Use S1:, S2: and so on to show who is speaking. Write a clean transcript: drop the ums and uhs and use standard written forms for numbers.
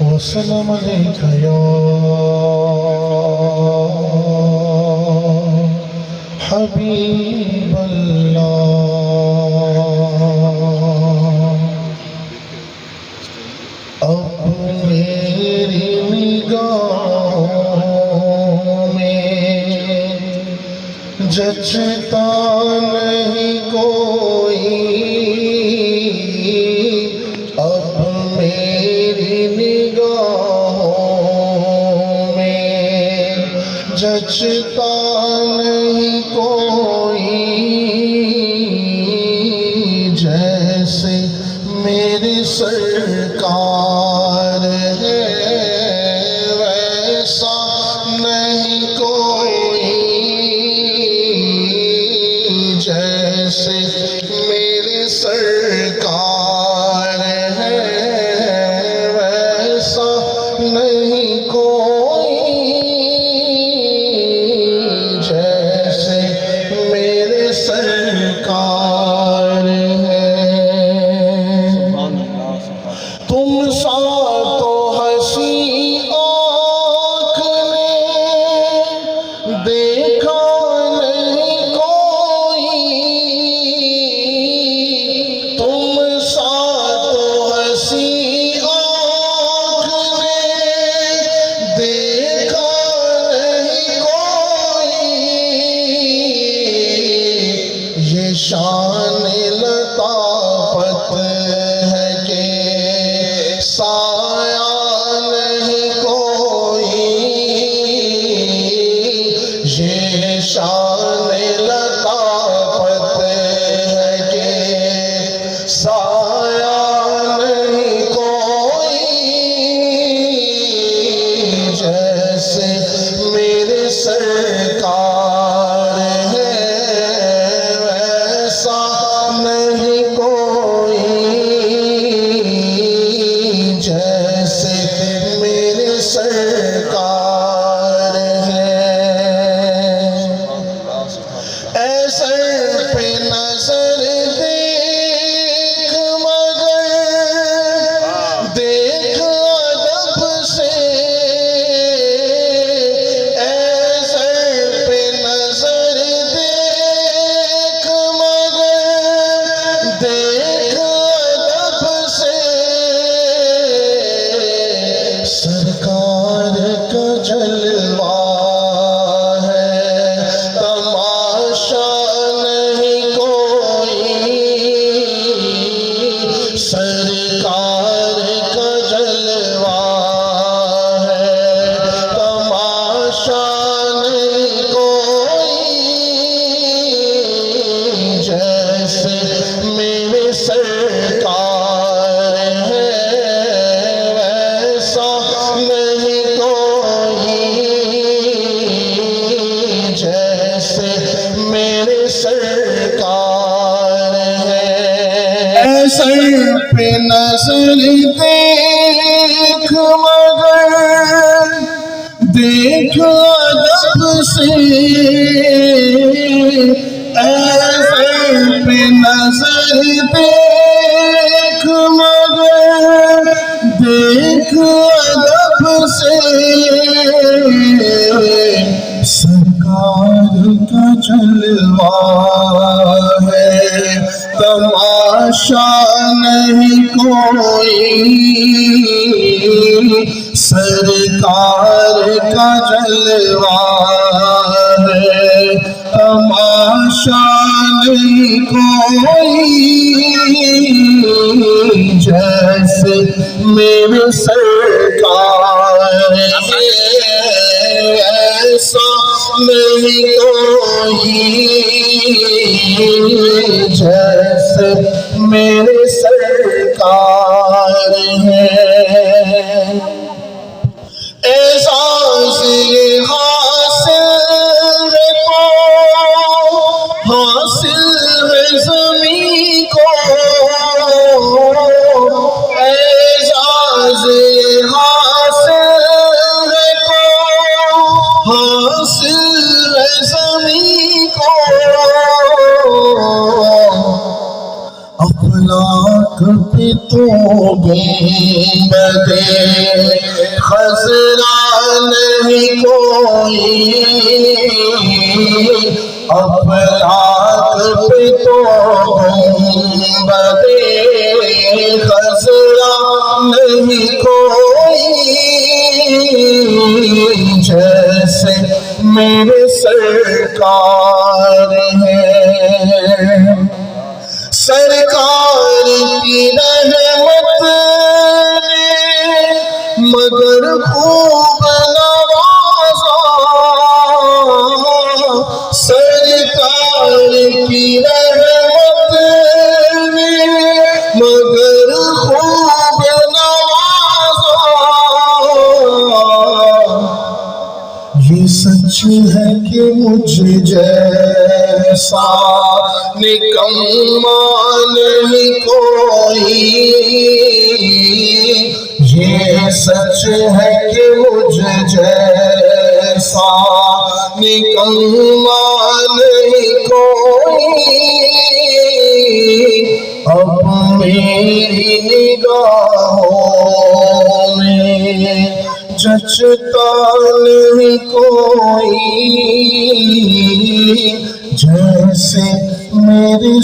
S1: وسلام عليك يا حبيب الله اب میری نگاہوں میں جچتا نہیں کوئی اب میری نگاہوں میں جچتا نہیں کوئی جیسے میری سرکار ہے ویسا نہیں کوئی جیسے میری سرکار ہے ویسا نہیں کوئی جیسے میرے سرکار ہے تم سا تو ہنسی آنکھ نے دیکھا نہیں کوئی تم سا تو ہنسی آنکھ نے دیکھا نہیں کوئی یہ شان لطافت ہے کہ سایہ نہیں کوئی یہ شان لطافت ہے کہ سایہ نہیں کوئی جیسے میرے سرکار ہے ویسا نہیں کوئی جیسے میرے سرکار ہے اے سر پہ نظر دیکھ مگر دیکھ ادب سے اے سر پہ نظر دیکھ مگر دیکھ ادب سے سرکار کا جلوہ ہے تماشا نہیں کوئی سرکار کا جلوہ ہے تماشا نہیں کوئی جیسے میرے سرکار ہے ویسا نہیں کوئی جیسے میرے سرکار ہے اے سر پہ نظر دیکھ مگر دیکھ ادب سے اے سر پہ نظر دیکھ مگر دیکھ ادب سے سرکار کا جلوہ ہے تماشا نہیں کوئی سرکار کا جلوہ ہے تماشا نہیں کوئی جیسے میرے سرکار ہے ایسا نہیں کوئی جیسے میرے سرکار ہے اعزاز یہ حاصل ہے کو حاصل ہے زمین کو اعزاز یہ حاصل ہے کو حاصل ہے زمین کو گنبدِ خضرا نہیں کوئی، افلاک پہ تو گنبدِ خضرا نہیں کوئی، جیسے میرے سرکار ہیں۔ سرکار کی رحمت نے مگر خوب نوازا، سرکار کی رحمت نے مگر خوب نوازا، یہ سچ ہے کہ مجھ جیسا نکما نہیں کوئی، یہ سچ ہے کہ مجھ جیسا نکما نہیں کوئی، اب میری نگاہوں میں جچتا نہیں کوئی، جیسے میری